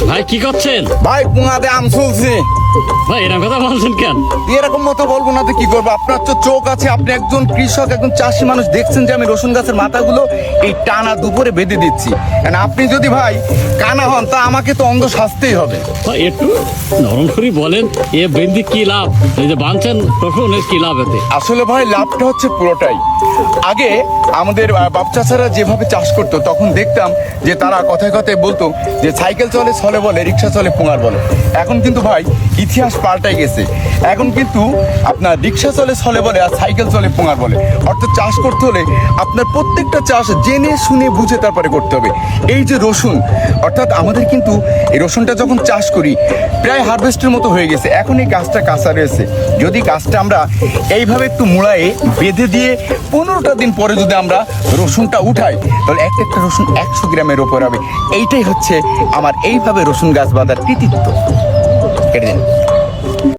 ভাই কি করছেন? ভাই পুঙাতে আম চলছে। ভাই এরকম কথা বলছেন কেন? এরকম মতো বলবো না তো কি করবো? আপনার তো চোখ আছে, আপনি একজন কৃষক, একজন চাষি মানুষ, দেখছেন যে আমি রসুন গাছের মাথাগুলো এই টানা দুপুরে বেঁধে দিচ্ছি। And আপনি যদি ভাই কানা হন তা আমাকে তো অন্ধ শাস্তেই হবে। ভাই একটু নরম করে বলেন, এ বেন্দি কি লাভ? এই যে বাঁধছেন রসুন, এর কি লাভ এতে? আসলে ভাই লাভটা হচ্ছে পুরোটাই। আগে আমাদের বাপ চাচারা যেভাবে চাষ করতো তখন দেখতাম যে তারা কথায় কথায় বলতো যে সাইকেল চলে ছলে বলে, রিক্সা চলে পুঙার বলে। এখন কিন্তু ভাই ইতিহাস পাল্টাই গেছে। এখন কিন্তু আপনার রিক্সা চলে ছলে বলে আর সাইকেল চলে পুঙার বলে। অর্থাৎ চাষ করতে হলে আপনার প্রত্যেকটা চাষ জেনে শুনে বুঝে তারপরে করতে হবে। এই যে রসুন, অর্থাৎ আমাদের কিন্তু এই রসুনটা যখন চাষ করি প্রায় হারভেস্টের মতো হয়ে গেছে। এখন এই গাছটা কাঁচা রয়েছে। যদি গাছটা আমরা এইভাবে একটু মুড়ায়ে বেঁধে দিয়ে 15টা দিন পরে যদি আমরা রসুনটা উঠাই তাহলে একটা একটা রসুন 100 গ্রামের ওপর হবে। এইটাই হচ্ছে আমার এইভাবে রসুন গাছ বাঁধার কৃতিত্ব। কেটে দিন।